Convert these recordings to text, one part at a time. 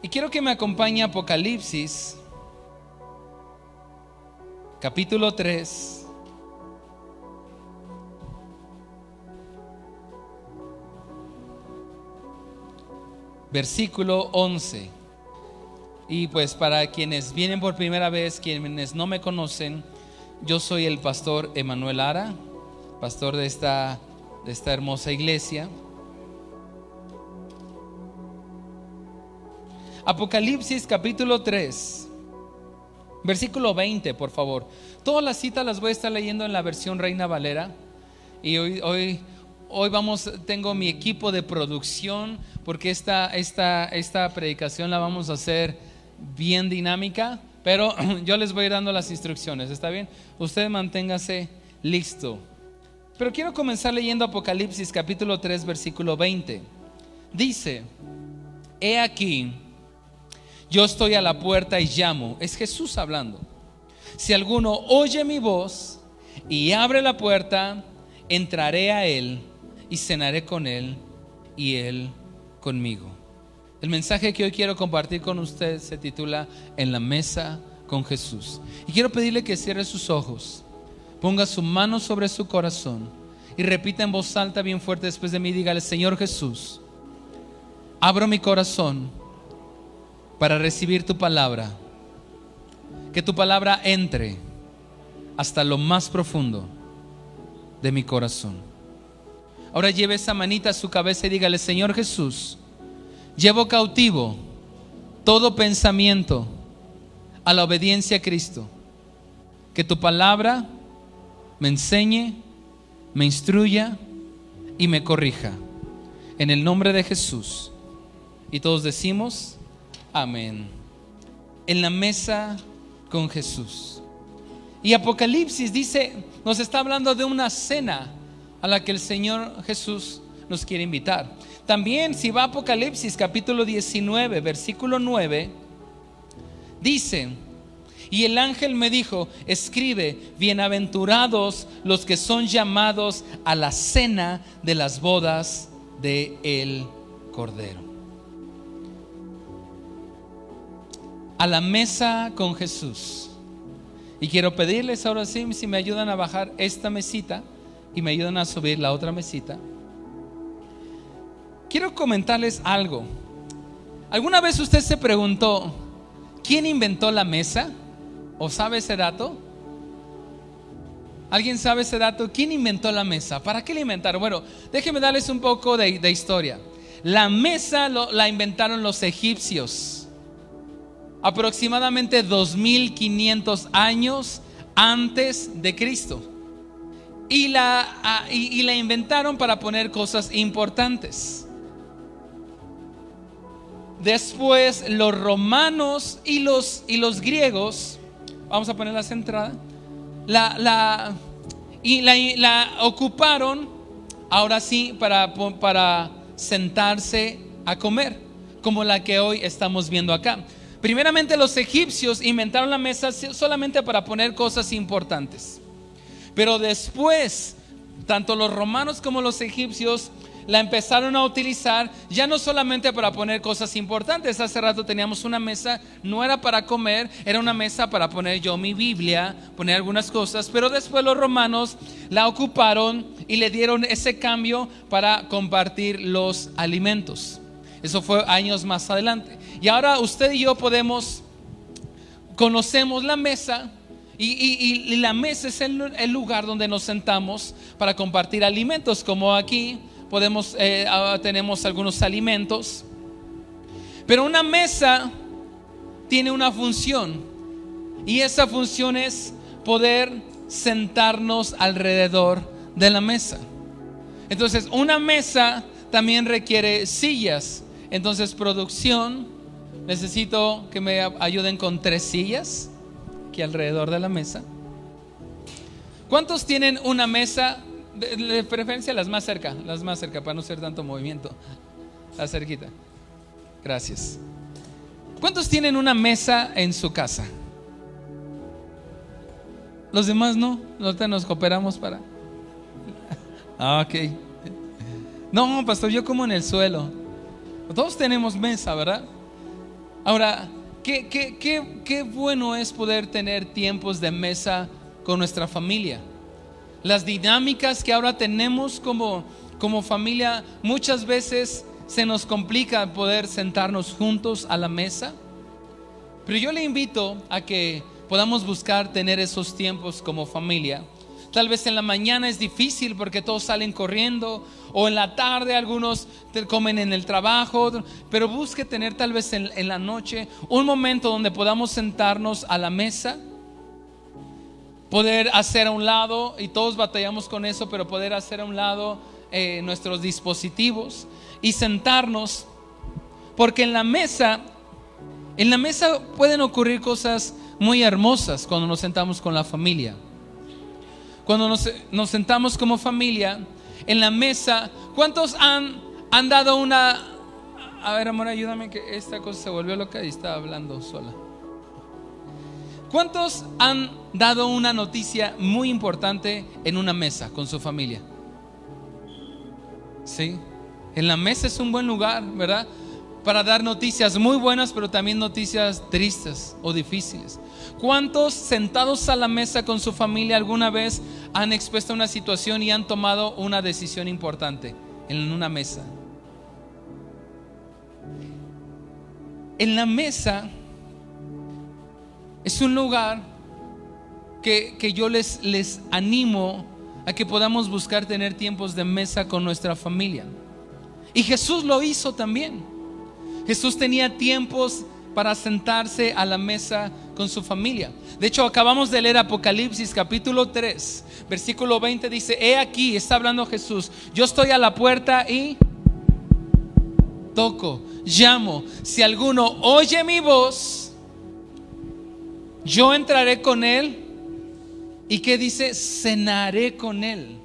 Y quiero que me acompañe a Apocalipsis, capítulo 3, versículo 11. Y pues para quienes vienen por primera vez, quienes no me conocen, yo soy el pastor Emanuel Lara, pastor de esta hermosa iglesia. Apocalipsis capítulo 3, versículo 20, por favor. Todas las citas las voy a estar leyendo en la versión Reina Valera. Y hoy tengo mi equipo de producción, porque esta predicación la vamos a hacer bien dinámica, pero yo les voy a ir dando las instrucciones, ¿está bien? Usted manténgase listo. Pero quiero comenzar leyendo Apocalipsis capítulo 3, versículo 20. Dice: he aquí, yo estoy a la puerta y llamo. Es Jesús hablando. Si alguno oye mi voz y abre la puerta, entraré a él y cenaré con él y él conmigo. El mensaje que hoy quiero compartir con usted se titula En la mesa con Jesús. Y quiero pedirle que cierre sus ojos, ponga su mano sobre su corazón y repita en voz alta bien fuerte después de mí. Dígale: Señor Jesús, abro mi corazón para recibir tu palabra. Que tu palabra entre hasta lo más profundo de mi corazón. Ahora lleve esa manita a su cabeza y dígale: Señor Jesús, llevo cautivo todo pensamiento a la obediencia a Cristo. Que tu palabra me enseñe, me instruya y me corrija. En el nombre de Jesús. Y todos decimos amén. En la mesa con Jesús. Y Apocalipsis dice, nos está hablando de una cena a la que el Señor Jesús nos quiere invitar. También, si va a Apocalipsis capítulo 19, versículo 9, dice: y el ángel me dijo: escribe, bienaventurados los que son llamados a la cena de las bodas de el Cordero. A la mesa con Jesús. Y quiero pedirles ahora sí, si me ayudan a bajar esta mesita y me ayudan a subir la otra mesita. Quiero comentarles algo. ¿Alguna vez usted se preguntó quién inventó la mesa? ¿O sabe ese dato? ¿Alguien sabe ese dato? ¿Quién inventó la mesa? ¿Para qué la inventaron? Bueno, déjenme darles un poco de historia. La mesa la inventaron los egipcios aproximadamente 2500 años antes de Cristo. Y la inventaron para poner cosas importantes. Después los romanos y los griegos, vamos a poner la centrada, la ocuparon ahora sí para sentarse a comer, como la que hoy estamos viendo acá. Primeramente los egipcios inventaron la mesa solamente para poner cosas importantes. Pero después, tanto los romanos como los egipcios la empezaron a utilizar ya no solamente para poner cosas importantes. Hace rato teníamos una mesa, no era para comer, era una mesa para poner yo mi Biblia, poner algunas cosas. Pero después los romanos la ocuparon y le dieron ese cambio para compartir los alimentos. Eso fue años más adelante. Y ahora usted y yo conocemos la mesa. Y la mesa es el lugar donde nos sentamos para compartir alimentos. Como aquí tenemos algunos alimentos. Pero una mesa tiene una función, y esa función es poder sentarnos alrededor de la mesa. Entonces una mesa también requiere sillas. Entonces, producción, necesito que me ayuden con 3 sillas aquí alrededor de la mesa. ¿Cuántos tienen una mesa? De preferencia las más cerca, para no hacer tanto movimiento. La cerquita. Gracias. ¿Cuántos tienen una mesa en su casa? Los demás no. Nosotros nos cooperamos para. Ok. No, pastor, yo como en el suelo. Todos tenemos mesa, ¿verdad? Ahora, qué bueno es poder tener tiempos de mesa con nuestra familia. Las dinámicas que ahora tenemos como familia, muchas veces se nos complica poder sentarnos juntos a la mesa. Pero yo le invito a que podamos buscar tener esos tiempos como familia. Tal vez en la mañana es difícil porque todos salen corriendo, o en la tarde algunos comen en el trabajo, pero busque tener tal vez en la noche un momento donde podamos sentarnos a la mesa, poder hacer a un lado, y todos batallamos con eso, pero poder hacer a un lado nuestros dispositivos y sentarnos, porque en la mesa pueden ocurrir cosas muy hermosas cuando nos sentamos con la familia. Cuando nos sentamos como familia en la mesa, ¿cuántos han dado una... A ver, amor, ayúdame que esta cosa se volvió loca y está hablando sola. ¿Cuántos han dado una noticia muy importante en una mesa con su familia? Sí, en la mesa es un buen lugar, ¿verdad? Para dar noticias muy buenas, pero también noticias tristes o difíciles. ¿Cuántos sentados a la mesa con su familia alguna vez han expuesto una situación y han tomado una decisión importante en una mesa? En la mesa es un lugar que yo les animo a que podamos buscar tener tiempos de mesa con nuestra familia. Y Jesús lo hizo también. Jesús tenía tiempos para sentarse a la mesa con su familia. De hecho, acabamos de leer Apocalipsis capítulo 3, versículo 20, dice: he aquí, está hablando Jesús, yo estoy a la puerta y toco, llamo. Si alguno oye mi voz, yo entraré con él. ¿Y qué dice? Cenaré con él.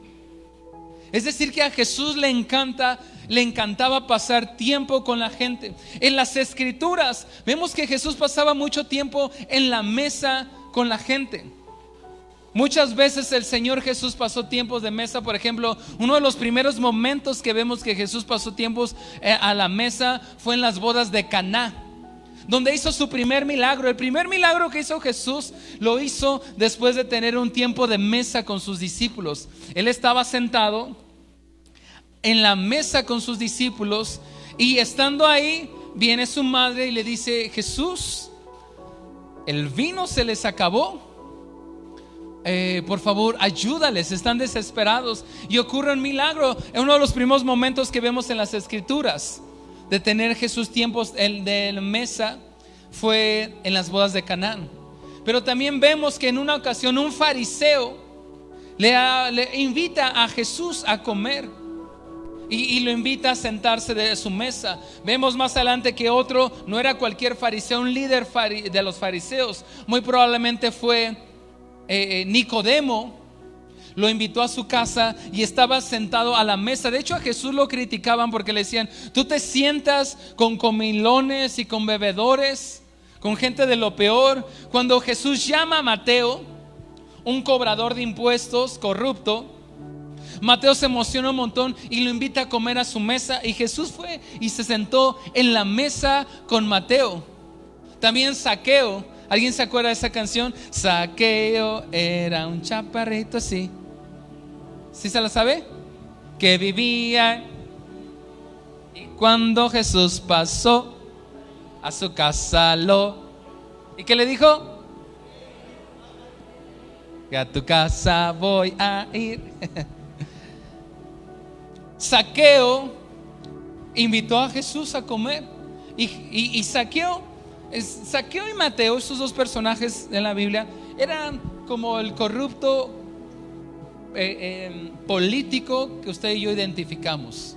Es decir, que a Jesús le encantaba pasar tiempo con la gente. En las escrituras vemos que Jesús pasaba mucho tiempo en la mesa con la gente. Muchas veces el Señor Jesús pasó tiempos de mesa. Por ejemplo, uno de los primeros momentos que vemos que Jesús pasó tiempos a la mesa fue en las bodas de Caná, donde hizo su primer milagro. El primer milagro que hizo Jesús lo hizo después de tener un tiempo de mesa con sus discípulos. Él estaba sentado en la mesa con sus discípulos, y estando ahí viene su madre y le dice: Jesús, el vino se les acabó, por favor ayúdales, están desesperados. Y ocurre un milagro. Es uno de los primeros momentos que vemos en las escrituras de tener Jesús tiempos de mesa fue en las bodas de Canaán. Pero también vemos que en una ocasión un fariseo le invita a Jesús a comer y lo invita a sentarse de su mesa. Vemos más adelante que otro, no era cualquier fariseo, un líder de los fariseos, muy probablemente fue Nicodemo. Lo invitó a su casa y estaba sentado a la mesa. De hecho, a Jesús lo criticaban porque le decían: tú te sientas con comilones y con bebedores, con gente de lo peor. Cuando Jesús llama a Mateo, un cobrador de impuestos corrupto, Mateo se emociona un montón y lo invita a comer a su mesa. Y Jesús fue y se sentó en la mesa con Mateo. También Zaqueo. ¿Alguien se acuerda de esa canción? Zaqueo era un chaparrito así. ¿Sí se la sabe? Que vivía, y cuando Jesús pasó a su casa ¿y qué le dijo? Que a tu casa voy a ir. Zaqueo invitó a Jesús a comer. Y Zaqueo y Mateo, esos dos personajes en la Biblia, eran como el corrupto político que usted y yo identificamos.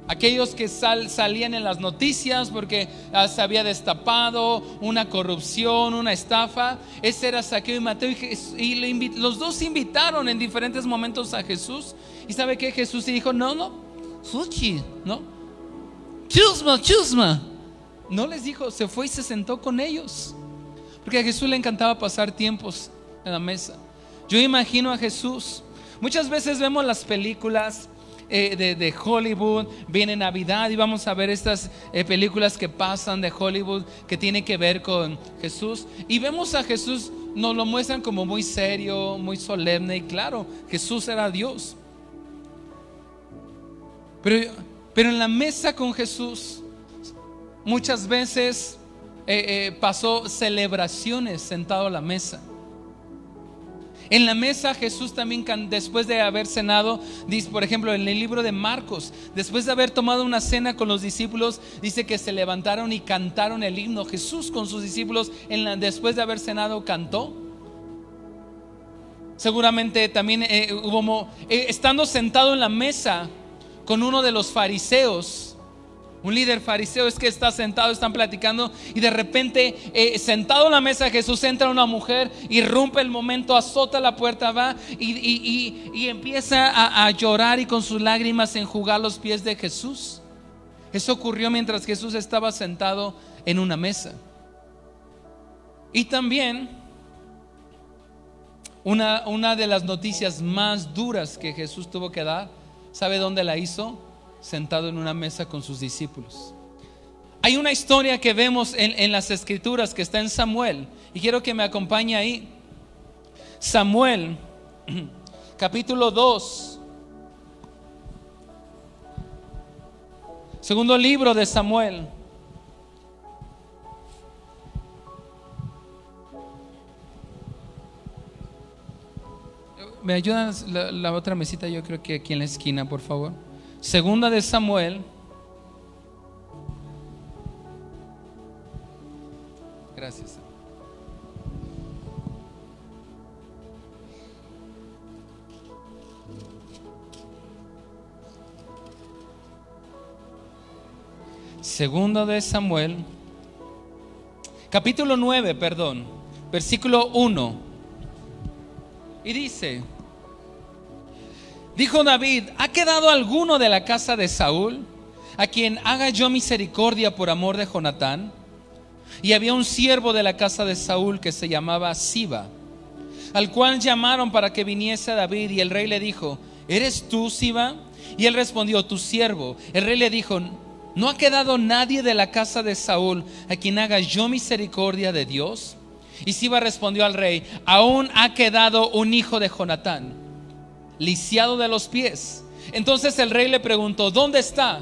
Aquellos que salían en las noticias porque se había destapado una corrupción, una estafa. Ese era Zaqueo y Mateo, y los dos invitaron en diferentes momentos a Jesús. ¿Y sabe qué? Jesús dijo: no, sushi, no, chusma. No les dijo, se fue y se sentó con ellos, porque a Jesús le encantaba pasar tiempos en la mesa. Yo imagino a Jesús. Muchas veces vemos las películas de Hollywood. Viene Navidad y vamos a ver estas películas que pasan de Hollywood que tienen que ver con Jesús. Y vemos a Jesús, nos lo muestran como muy serio, muy solemne. Y claro, Jesús era Dios. Pero en la mesa con Jesús muchas veces pasó celebraciones sentado a la mesa. En la mesa Jesús también, después de haber cenado, dice, por ejemplo, en el libro de Marcos, después de haber tomado una cena con los discípulos, dice que se levantaron y cantaron el himno. Jesús con sus discípulos, después de haber cenado, cantó. Seguramente también estando sentado en la mesa con uno de los fariseos, un líder fariseo, es que está sentado, están platicando y de repente sentado en la mesa Jesús, entra una mujer, irrumpe el momento, azota la puerta, va y empieza a llorar y con sus lágrimas enjugar los pies de Jesús. Eso ocurrió mientras Jesús estaba sentado en una mesa. Y también una de las noticias más duras que Jesús tuvo que dar, ¿sabe dónde la hizo? Sentado en una mesa con sus discípulos. Hay una historia que vemos en las escrituras que está en Samuel, y quiero que me acompañe ahí. Samuel capítulo 2, segundo libro de Samuel. ¿Me ayudan la otra mesita? Yo creo que aquí en la esquina, por favor. Segunda de Samuel. Gracias. Segunda de Samuel, capítulo 9, perdón, versículo 1. Y dice: dijo David: ¿ha quedado alguno de la casa de Saúl a quien haga yo misericordia por amor de Jonatán? Y había un siervo de la casa de Saúl que se llamaba Siba, al cual llamaron para que viniese a David. Y el rey le dijo: ¿eres tú, Siba? Y él respondió: tu siervo. El rey le dijo: ¿no ha quedado nadie de la casa de Saúl a quien haga yo misericordia de Dios? Y Siba respondió al rey: aún ha quedado un hijo de Jonatán, lisiado de los pies. Entonces el rey le preguntó: ¿dónde está?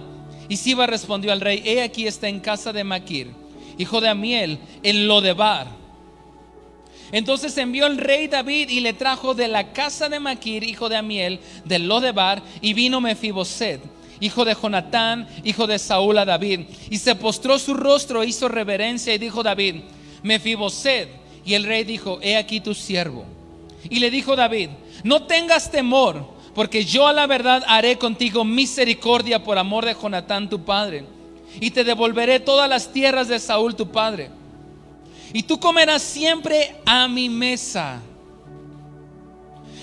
Y Siba respondió al rey: he aquí está en casa de Maquir, hijo de Amiel, en Lodebar. Entonces envió el rey David y le trajo de la casa de Maquir, hijo de Amiel, de Lodebar. Y vino Mefiboset, hijo de Jonatán, hijo de Saúl, a David, y se postró su rostro, hizo reverencia, y dijo David: Mefiboset. Y el rey dijo: he aquí tu siervo. Y le dijo David: no tengas temor, porque yo a la verdad haré contigo misericordia por amor de Jonatán tu padre, y te devolveré todas las tierras de Saúl tu padre, y tú comerás siempre a mi mesa.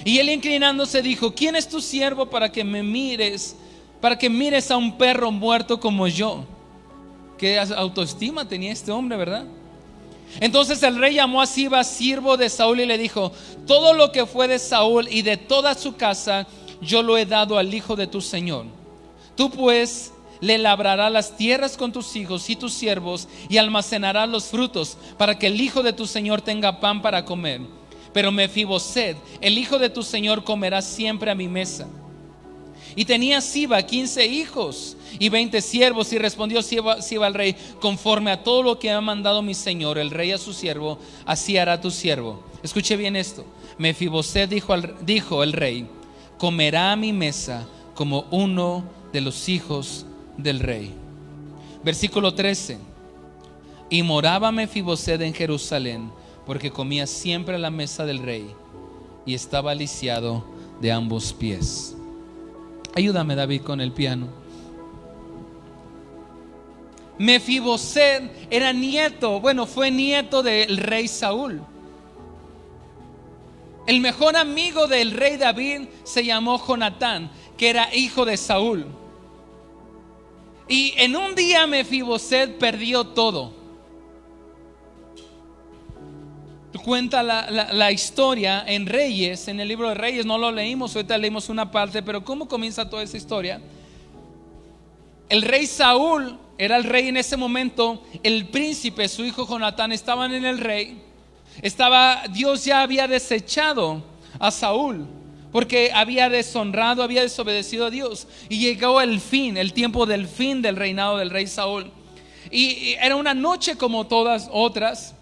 Y él, inclinándose, dijo: ¿quién es tu siervo para que me mires, para que mires a un perro muerto como yo? Qué autoestima tenía este hombre, ¿verdad? Entonces el rey llamó a Siba, siervo de Saúl, y le dijo: todo lo que fue de Saúl y de toda su casa yo lo he dado al hijo de tu señor. Tú pues le labrarás las tierras con tus hijos y tus siervos, y almacenarás los frutos, para que el hijo de tu señor tenga pan para comer. Pero Mefiboset, el hijo de tu señor, comerá siempre a mi mesa. Y tenía Siba 15 hijos y 20 siervos. Y respondió Siba al rey: conforme a todo lo que ha mandado mi señor el rey a su siervo, así hará tu siervo. Escuche bien esto. Mefiboset dijo el rey: comerá a mi mesa como uno de los hijos del rey. Versículo 13. Y moraba Mefiboset en Jerusalén, porque comía siempre a la mesa del rey, y estaba lisiado de ambos pies. Ayúdame, David, con el piano. Mefiboset era nieto, fue nieto del rey Saúl. El mejor amigo del rey David se llamó Jonatán, que era hijo de Saúl. Y en un día Mefiboset perdió todo. cuenta la historia en Reyes, en el libro de Reyes. No lo leímos, ahorita leímos una parte, pero ¿cómo comienza toda esa historia? El rey Saúl era el rey en ese momento. El príncipe, su hijo Jonatán, estaban en el rey. Dios ya había desechado a Saúl porque había deshonrado, había desobedecido a Dios, y llegó el tiempo del fin del reinado del rey Saúl. Y era una noche como todas otras.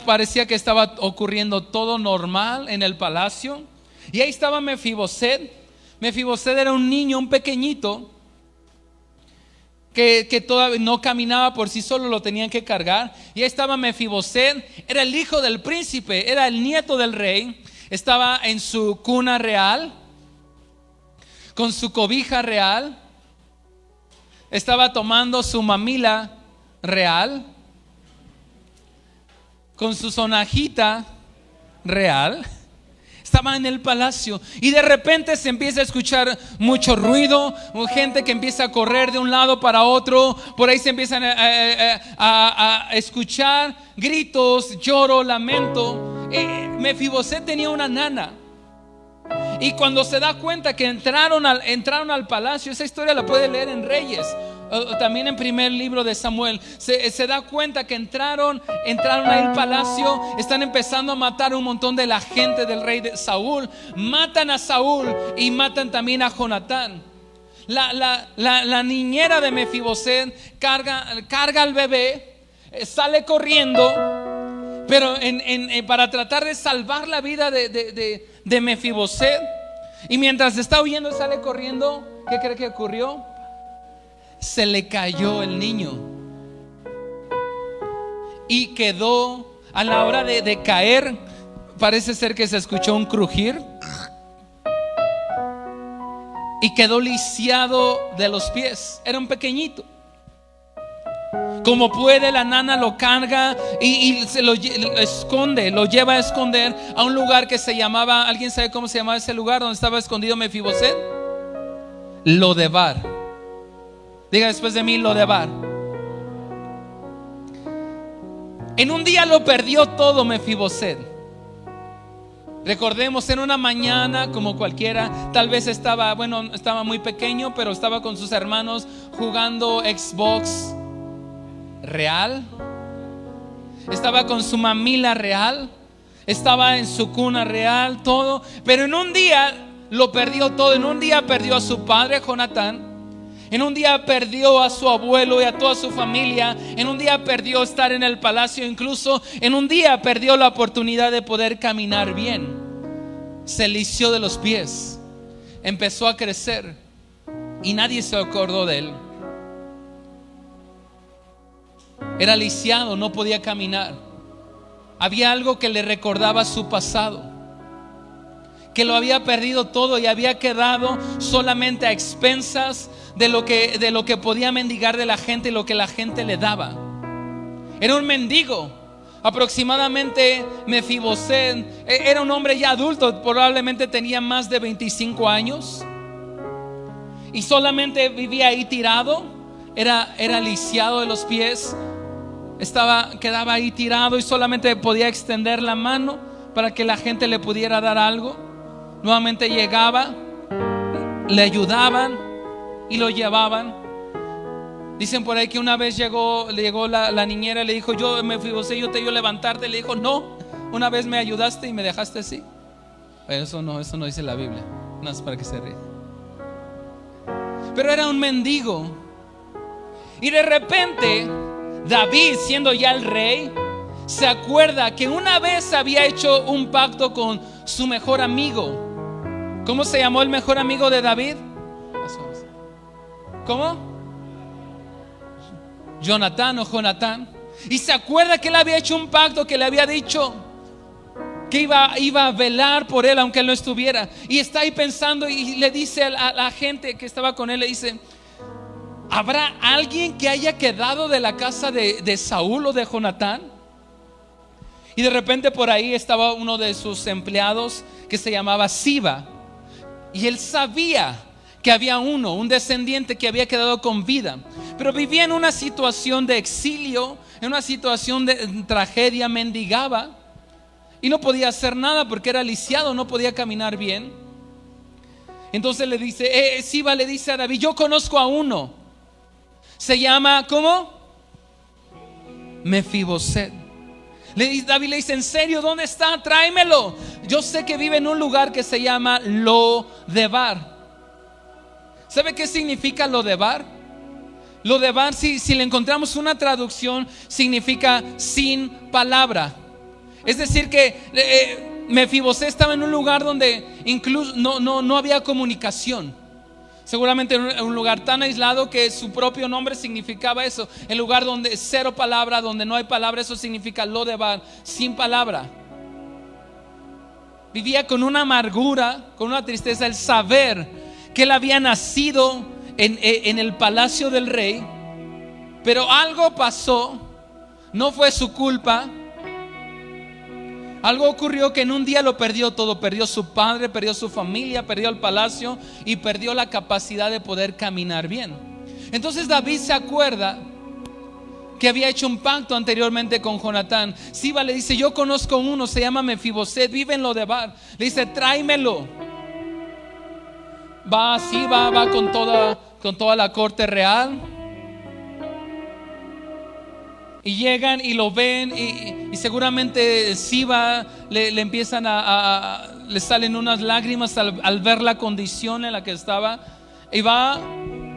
Parecía que estaba ocurriendo todo normal en el palacio. Y ahí estaba Mefiboset. Mefiboset era un niño, un pequeñito, que todavía no caminaba por sí solo, lo tenían que cargar. Y ahí estaba Mefiboset, era el hijo del príncipe, era el nieto del rey. Estaba en su cuna real, con su cobija real. Estaba tomando su mamila real, con su sonajita real. Estaba en el palacio y de repente se empieza a escuchar mucho ruido, gente que empieza a correr de un lado para otro. Por ahí se empiezan a escuchar gritos, lloro, lamento. Mefiboset tenía una nana, y cuando se da cuenta que entraron al palacio, esa historia la puede leer en Reyes, también en primer libro de Samuel. Se da cuenta que entraron ahí al palacio. Están empezando a matar un montón de la gente del rey de Saúl. Matan a Saúl y matan también a Jonatán. La niñera de Mefiboset carga al bebé, sale corriendo, pero para tratar de salvar la vida de Mefiboset. Y mientras está huyendo, sale corriendo. ¿Qué cree que ocurrió? Se le cayó el niño y quedó, a la hora de caer, parece ser que se escuchó un crujir, y quedó lisiado de los pies. Era un pequeñito. Como puede, la nana lo carga y se lo esconde, lo lleva a esconder a un lugar que se llamaba, ¿alguien sabe cómo se llamaba ese lugar donde estaba escondido Mefiboset? Lodebar. Diga después de mí, Lodebar. En un día lo perdió todo Mefiboset. Recordemos, en una mañana como cualquiera, tal vez estaba muy pequeño, pero estaba con sus hermanos jugando Xbox real. Estaba con su mamila real. Estaba en su cuna real, todo. Pero en un día lo perdió todo. En un día perdió a su padre Jonatán. En un día perdió a su abuelo y a toda su familia. En un día perdió estar en el palacio. Incluso en un día perdió la oportunidad de poder caminar bien. Se lisió de los pies. Empezó a crecer y nadie se acordó de él. Era lisiado, no podía caminar. Había algo que le recordaba su pasado, que lo había perdido todo y había quedado solamente a expensas de lo que podía mendigar de la gente y lo que la gente le daba. Era un mendigo. Aproximadamente Mefiboset era un hombre ya adulto, probablemente tenía más de 25 años, y solamente vivía ahí tirado. Era lisiado de los pies. Quedaba ahí tirado y solamente podía extender la mano para que la gente le pudiera dar algo. Nuevamente llegaba, le ayudaban y lo llevaban. Dicen por ahí que una vez llegó la niñera y le dijo: Mefiboset, yo te ayudo a levantarte. Le dijo: no, una vez me ayudaste y me dejaste así. Eso no dice la Biblia, no es para que se ríe. Pero era un mendigo. Y de repente David, siendo ya el rey, se acuerda que una vez había hecho un pacto con su mejor amigo. ¿Cómo se llamó el mejor amigo de David? ¿Cómo? Jonatán. Y se acuerda que él había hecho un pacto, que le había dicho que iba a velar por él aunque él no estuviera. Y está ahí pensando y le dice a la gente que estaba con él, le dice: ¿habrá alguien que haya quedado de la casa de Saúl o de Jonatán? Y de repente por ahí estaba uno de sus empleados que se llamaba Siba, y él sabía que había un descendiente que había quedado con vida, pero vivía en una situación de exilio, en una situación de tragedia, mendigaba. y no podía hacer nada porque era lisiado, no podía caminar bien. Entonces le dice, Siba le dice a David, yo conozco a uno, se llama, ¿cómo? Mefiboset. David le dice, ¿en serio? ¿Dónde está? Tráemelo. Yo sé que vive en un lugar que se llama Lodebar. ¿Sabe qué significa Lodebar? Lodebar, si le encontramos una traducción, significa sin palabra. Es decir que Mefiboset estaba en un lugar donde incluso no había comunicación. Seguramente en un lugar tan aislado que su propio nombre significaba eso. El lugar donde cero palabra, donde no hay palabra, eso significa Lodebar, sin palabra. Vivía con una amargura, con una tristeza, el saber que él había nacido en el palacio del rey, pero algo pasó, no fue su culpa. Algo ocurrió que en un día lo perdió todo. Perdió su padre, perdió su familia, perdió el palacio y perdió la capacidad de poder caminar bien. Entonces David se acuerda que había hecho un pacto anteriormente con Jonatán. Siba le dice, yo conozco uno, se llama Mefiboset, vive en Lodebar. Le dice, tráemelo. Va Siba, va con toda la corte real. Y llegan y lo ven y seguramente Siba le empiezan le salen unas lágrimas al ver la condición en la que estaba. Y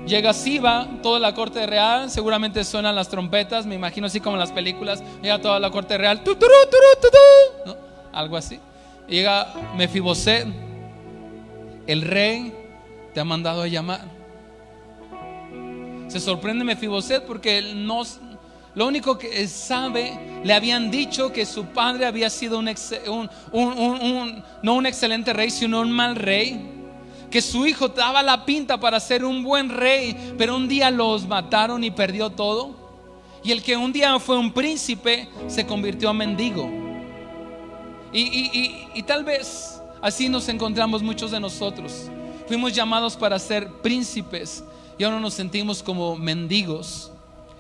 llega Siba, toda la corte real, seguramente suenan las trompetas, me imagino así como en las películas. Llega toda la corte real, ¿no? Algo así. Y llega Mefiboset, el rey te ha mandado a llamar. Se sorprende Mefiboset porque él lo único que sabe, le habían dicho que su padre había sido no un excelente rey, sino un mal rey. Que su hijo daba la pinta para ser un buen rey, pero un día los mataron y perdió todo. Y el que un día fue un príncipe se convirtió en mendigo. Y tal vez así nos encontramos muchos de nosotros. Fuimos llamados para ser príncipes y ahora nos sentimos como mendigos.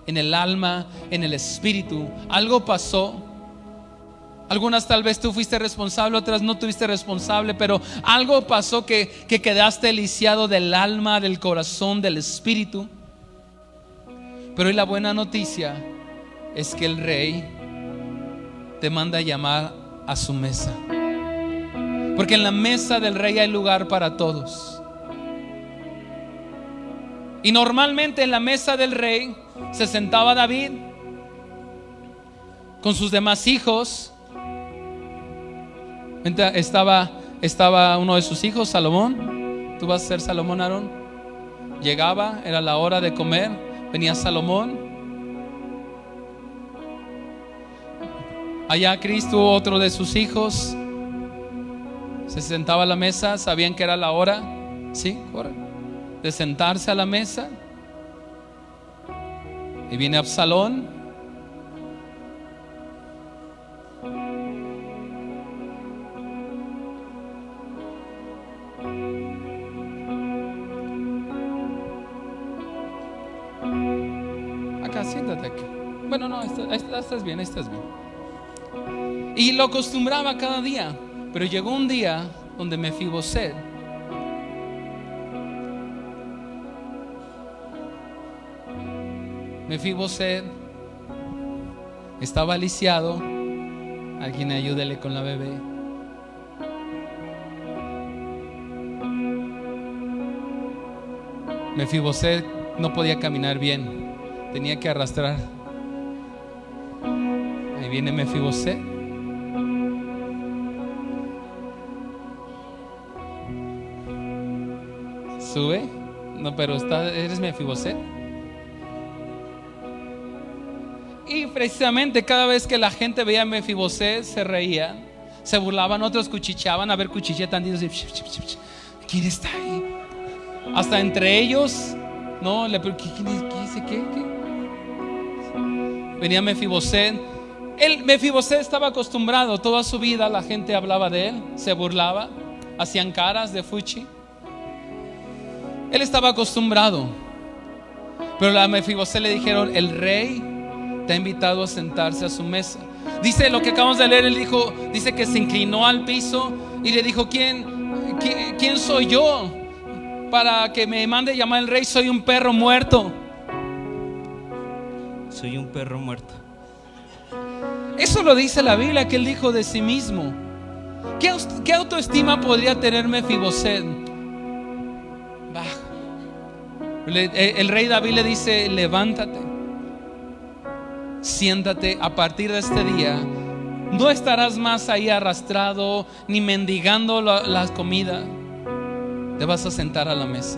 En el alma, en el espíritu. Algo pasó. Algunas tal vez tú fuiste responsable, otras no tuviste responsable, pero algo pasó que quedaste lisiado del alma, del corazón, del espíritu. Pero hoy la buena noticia es que el rey te manda a llamar a su mesa, porque en la mesa del rey hay lugar para todos. Y normalmente en la mesa del rey se sentaba David con sus demás hijos. Estaba uno de sus hijos, Salomón. Tú vas a ser Salomón, Aarón. Llegaba, era la hora de comer, venía Salomón. Allá Cristo, otro de sus hijos, se sentaba a la mesa. Sabían que era la hora, ¿sí? De sentarse a la mesa. Y viene Absalón. Acá, siéntate aquí. Bueno, no, estás bien, estás bien. Y lo acostumbraba cada día. Pero llegó un día donde Mefiboset estaba lisiado. Alguien ayúdele con la bebé. Mefiboset no podía caminar bien, tenía que arrastrar. Ahí viene Mefiboset. Sube. No, pero eres Mefiboset. Y precisamente cada vez que la gente veía a Mefiboset se reían, se burlaban, otros cuchicheaban. A ver, cuchichean tantito así. ¿Quién está ahí? Hasta entre ellos, ¿no? ¿Quién dice qué? Venía Mefiboset. Mefiboset estaba acostumbrado. Toda su vida la gente hablaba de él, se burlaba, hacían caras de fuchi. Él estaba acostumbrado. Pero a Mefiboset le dijeron: el rey te ha invitado a sentarse a su mesa. Dice lo que acabamos de leer, él dijo, dice que se inclinó al piso y le dijo, ¿quién soy yo para que me mande llamar el rey? Soy un perro muerto. Soy un perro muerto. Eso lo dice la Biblia, que él dijo de sí mismo. ¿Qué autoestima podría tener Mefiboset? Bajo. El rey David le dice, levántate, siéntate, a partir de este día no estarás más ahí arrastrado ni mendigando la comida, te vas a sentar a la mesa.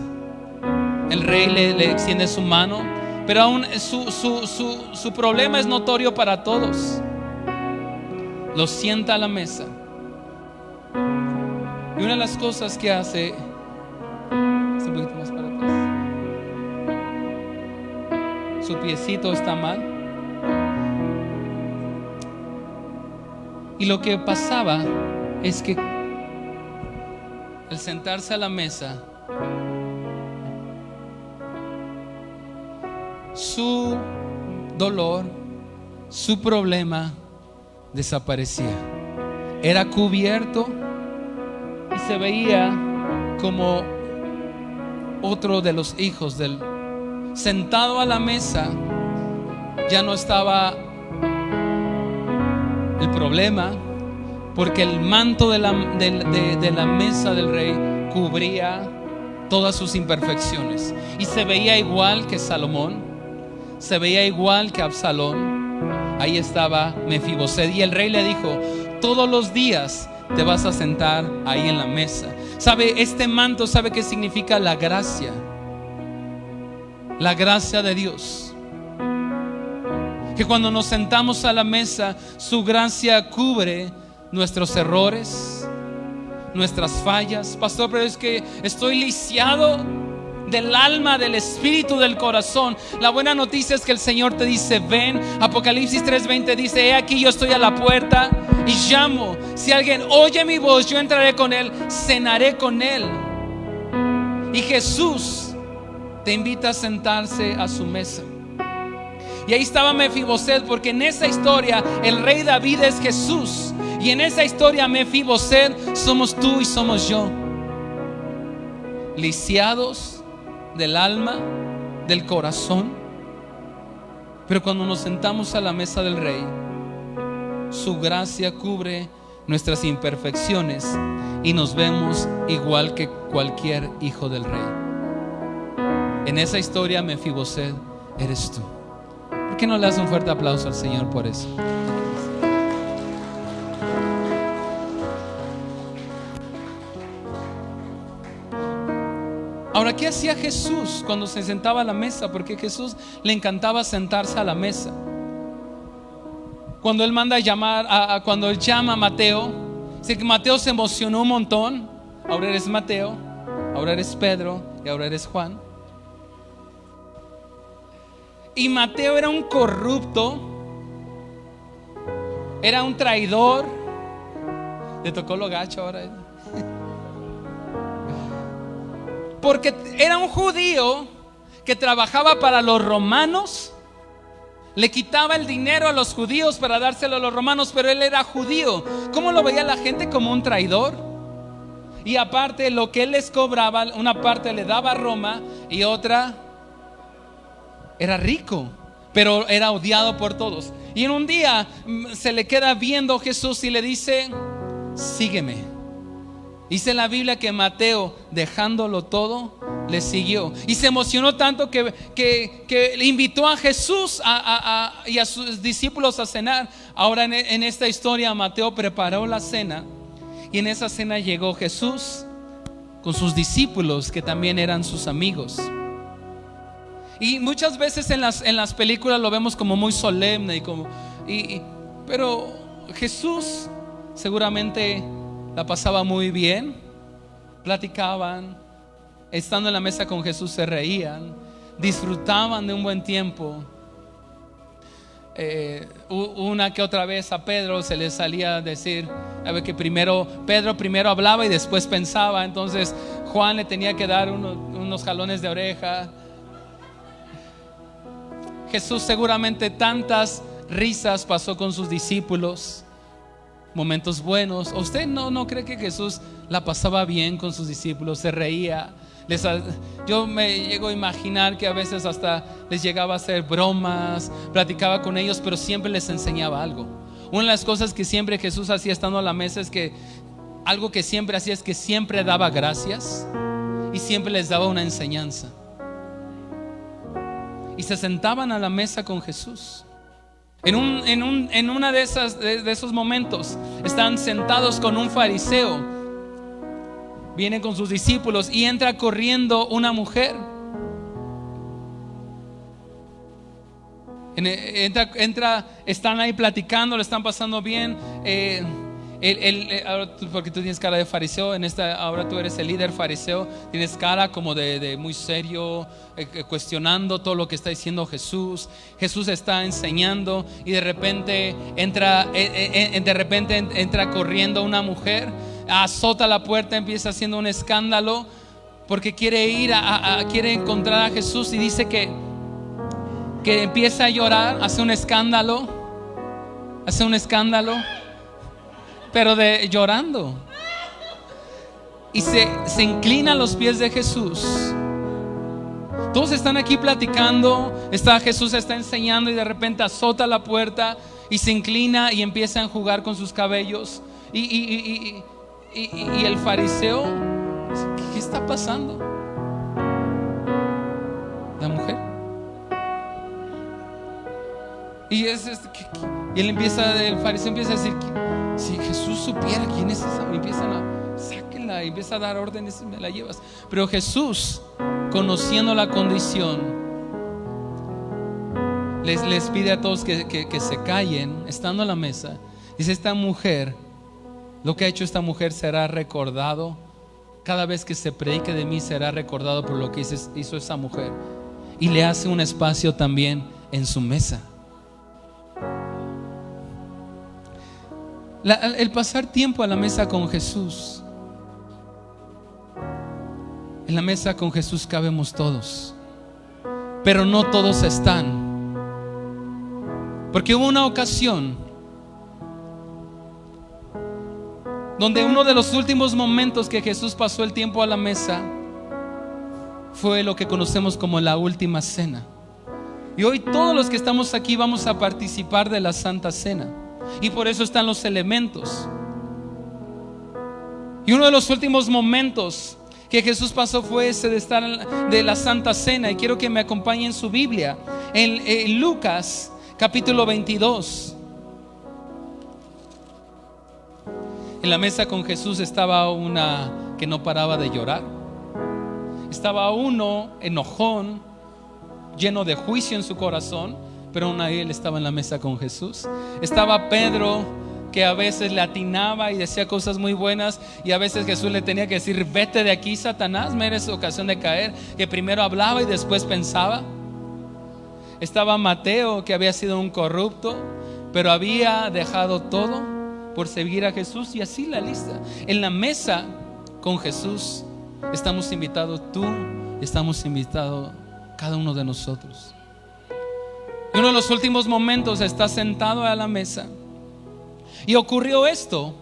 El rey le extiende su mano, pero aún su problema es notorio para todos. Lo sienta a la mesa. Y una de las cosas que hace, un poquito más para atrás, su piecito está mal. Y lo que pasaba es que al sentarse a la mesa, su dolor, su problema desaparecía. Era cubierto y se veía como otro de los hijos del sentado a la mesa. Ya no estaba el problema, porque el manto de la mesa del rey cubría todas sus imperfecciones y se veía igual que Salomón, se veía igual que Absalón. Ahí estaba Mefiboset y el rey le dijo, todos los días te vas a sentar ahí en la mesa. ¿Sabe? Este manto, ¿sabe qué significa? La gracia de Dios. Que cuando nos sentamos a la mesa, su gracia cubre nuestros errores, nuestras fallas. Pastor, pero es que estoy lisiado del alma, del espíritu, del corazón. La buena noticia es que el Señor te dice, ven. Apocalipsis 3:20 dice, he aquí yo estoy a la puerta y llamo. Si alguien oye mi voz, yo entraré con él, cenaré con él. Y Jesús te invita a sentarse a su mesa. Y ahí estaba Mefiboset, porque en esa historia el rey David es Jesús, y en esa historia Mefiboset somos tú y somos yo, lisiados del alma, del corazón. Pero cuando nos sentamos a la mesa del rey, su gracia cubre nuestras imperfecciones y nos vemos igual que cualquier hijo del rey. En esa historia, Mefiboset eres tú. ¿Por qué no le das un fuerte aplauso al Señor por eso? Ahora, ¿qué hacía Jesús cuando se sentaba a la mesa? Porque a Jesús le encantaba sentarse a la mesa. Cuando él manda a llamar, cuando él llama a Mateo, dice que Mateo se emocionó un montón. Ahora eres Mateo, ahora eres Pedro y ahora eres Juan. Y Mateo era un corrupto, era un traidor. Le tocó lo gacho ahora. Porque era un judío que trabajaba para los romanos, le quitaba el dinero a los judíos para dárselo a los romanos, pero él era judío. ¿Cómo lo veía la gente? Como un traidor. Y aparte, lo que él les cobraba, una parte le daba a Roma y otra era rico, pero era odiado por todos. Y en un día se le queda viendo Jesús y le dice, sígueme. Dice la Biblia que Mateo, dejándolo todo, le siguió. Y se emocionó tanto que le invitó a Jesús y a sus discípulos a cenar. Ahora en esta historia Mateo preparó la cena, y en esa cena llegó Jesús con sus discípulos, que también eran sus amigos. Y muchas veces en las películas lo vemos como muy solemne pero Jesús seguramente la pasaba muy bien. Platicaban, estando en la mesa con Jesús se reían, disfrutaban de un buen tiempo. Una que otra vez a Pedro se le salía a decir, a ver, que Pedro primero hablaba y después pensaba. Entonces Juan le tenía que dar unos jalones de oreja. Jesús seguramente tantas risas pasó con sus discípulos, momentos buenos. ¿Usted no cree que Jesús la pasaba bien con sus discípulos? Se reía. Yo me llego a imaginar que a veces hasta les llegaba a hacer bromas, platicaba con ellos, pero siempre les enseñaba algo. Una de las cosas que siempre Jesús hacía estando a la mesa es que algo que siempre hacía es que siempre daba gracias y siempre les daba una enseñanza. Y se sentaban a la mesa con Jesús. En una de esos momentos están sentados con un fariseo. Viene con sus discípulos y entra corriendo una mujer. Están ahí platicando, le están pasando bien. Porque tú tienes cara de fariseo, ahora tú eres el líder fariseo, tienes cara como de muy serio, cuestionando todo lo que está diciendo Jesús. Jesús está enseñando y de repente entra corriendo una mujer, azota la puerta, empieza haciendo un escándalo porque quiere encontrar a Jesús, y dice que empieza a llorar, hace un escándalo, pero llorando, y se inclina a los pies de Jesús. Todos están aquí platicando, Jesús está enseñando, y de repente azota la puerta y se inclina y empieza a jugar con sus cabellos. Y el fariseo, ¿qué está pasando? La mujer. Y el fariseo empieza a decir: si Jesús supiera quién es esa, sáquenla, y empieza a dar órdenes y me la llevas. Pero Jesús, conociendo la condición, les pide a todos que se callen, estando a la mesa. Dice: esta mujer, lo que ha hecho esta mujer será recordado. Cada vez que se predique de mí será recordado por lo que hizo esa mujer. Y le hace un espacio también en su mesa. El pasar tiempo a la mesa con Jesús. En la mesa con Jesús cabemos todos, pero no todos están. Porque hubo una ocasión donde uno de los últimos momentos que Jesús pasó el tiempo a la mesa fue lo que conocemos como la última cena. Y hoy todos los que estamos aquí vamos a participar de la Santa Cena, y por eso están los elementos. Y uno de los últimos momentos que Jesús pasó fue ese de estar de la Santa Cena. Y quiero que me acompañen su Biblia en Lucas capítulo 22. En la mesa con Jesús estaba una que no paraba de llorar. Estaba uno enojón, lleno de juicio en su corazón, pero aún ahí él estaba en la mesa con Jesús. Estaba Pedro, que a veces le atinaba y decía cosas muy buenas, y a veces Jesús le tenía que decir: vete de aquí, Satanás, me eres ocasión de caer. Que primero hablaba y después pensaba. Estaba Mateo, que había sido un corrupto, pero había dejado todo por seguir a Jesús. Y así la lista. En la mesa con Jesús estamos invitados tú, estamos invitados cada uno de nosotros. Y uno de los últimos momentos está sentado a la mesa, y ocurrió esto.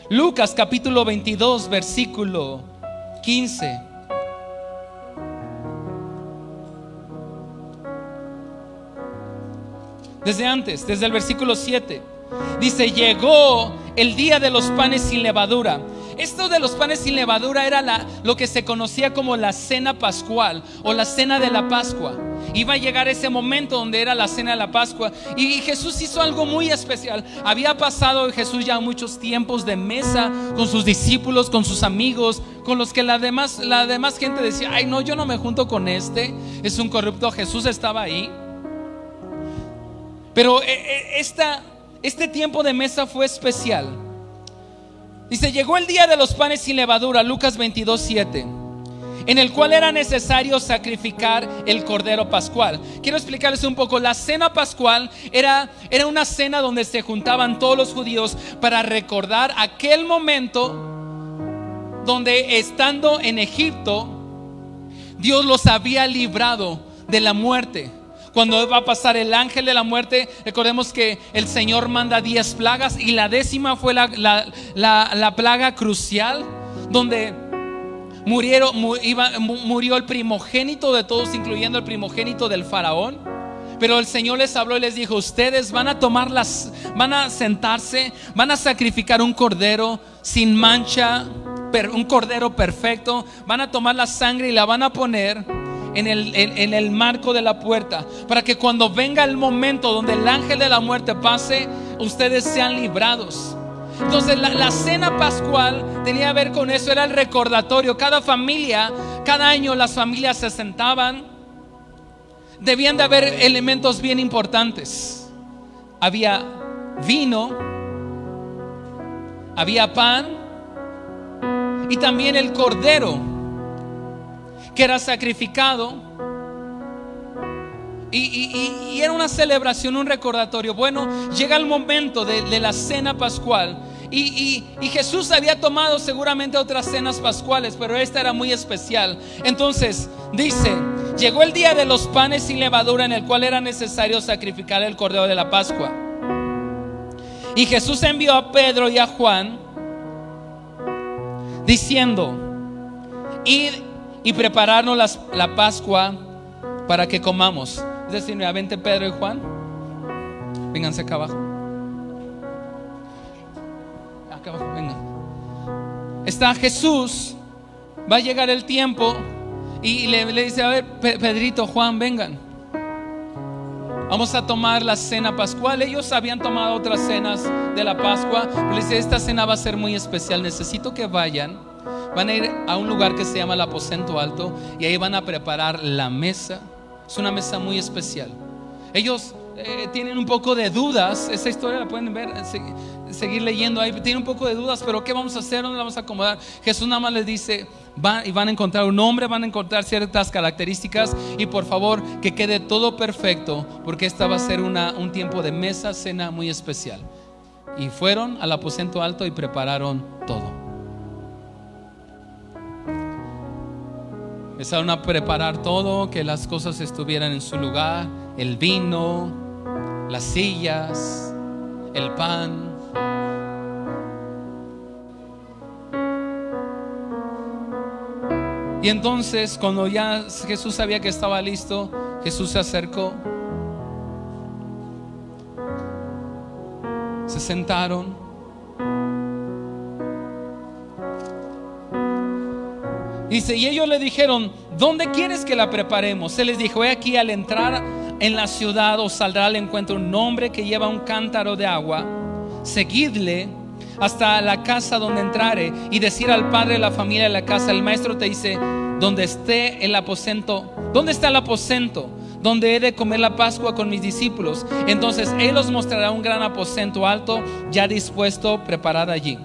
Lucas capítulo 22 versículo 15. Desde el versículo 7 dice: llegó el día de los panes sin levadura. Esto de los panes sin levadura era lo que se conocía como la cena pascual, o la cena de la Pascua. Iba a llegar ese momento donde era la cena de la Pascua, y Jesús hizo algo muy especial. Había pasado Jesús ya muchos tiempos de mesa con sus discípulos, con sus amigos, con los que la demás gente decía: ay no, yo no me junto con este, es un corrupto. Jesús estaba ahí. Pero este tiempo de mesa fue especial. Dice: llegó el día de los panes sin levadura, Lucas 22:7, en el cual era necesario sacrificar el cordero pascual. Quiero explicarles un poco. La cena pascual era una cena donde se juntaban todos los judíos para recordar aquel momento donde, estando en Egipto, Dios los había librado de la muerte. Cuando va a pasar el ángel de la muerte, recordemos que el Señor manda 10 plagas y la 10ª fue la plaga crucial, donde murió el primogénito de todos, incluyendo el primogénito del faraón. Pero el Señor les habló y les dijo: ustedes van a sentarse, van a sacrificar un cordero sin mancha, un cordero perfecto. Van a tomar la sangre y la van a poner en el marco de la puerta, para que cuando venga el momento donde el ángel de la muerte pase, ustedes sean librados. Entonces la cena pascual tenía que ver con eso, era el recordatorio. Cada año las familias se sentaban. Debían de haber elementos bien importantes. Había vino, había pan y también el cordero que era sacrificado. Y era una celebración, un recordatorio. Bueno, llega el momento de la cena pascual. Y Jesús había tomado seguramente otras cenas pascuales, pero esta era muy especial. Entonces dice: llegó el día de los panes sin levadura, en el cual era necesario sacrificar el cordero de la Pascua. Y Jesús envió a Pedro y a Juan, diciendo: id y prepararnos la Pascua para que comamos. Es decir, vente Pedro y Juan, vénganse acá abajo. Acá abajo, vengan. Está Jesús, va a llegar el tiempo y le dice: a ver, Pedrito, Juan, vengan, vamos a tomar la cena pascual. Ellos habían tomado otras cenas de la Pascua, pero le dice: esta cena va a ser muy especial, necesito que vayan. Van a ir a un lugar que se llama el aposento alto, y ahí van a preparar la mesa. Es una mesa muy especial. Ellos tienen un poco de dudas. Esa historia la pueden ver, seguir leyendo ahí. Tienen un poco de dudas, pero ¿qué vamos a hacer? ¿Dónde la vamos a acomodar? Jesús nada más les dice: van a encontrar un hombre, van a encontrar ciertas características, y por favor que quede todo perfecto, porque esta va a ser un tiempo de mesa, cena muy especial. Y fueron al aposento alto y prepararon todo. Empezaron a preparar todo, que las cosas estuvieran en su lugar: el vino, las sillas, el pan. Y entonces, cuando ya Jesús sabía que estaba listo, Jesús se acercó, se sentaron. Dice: y ellos le dijeron: ¿dónde quieres que la preparemos? Él les dijo: he aquí, al entrar en la ciudad os saldrá al encuentro un hombre que lleva un cántaro de agua. Seguidle hasta la casa donde entrare, y decir al padre de la familia de la casa: el maestro te dice, ¿dónde está el aposento donde he de comer la Pascua con mis discípulos? Entonces él os mostrará un gran aposento alto, ya dispuesto, preparado allí.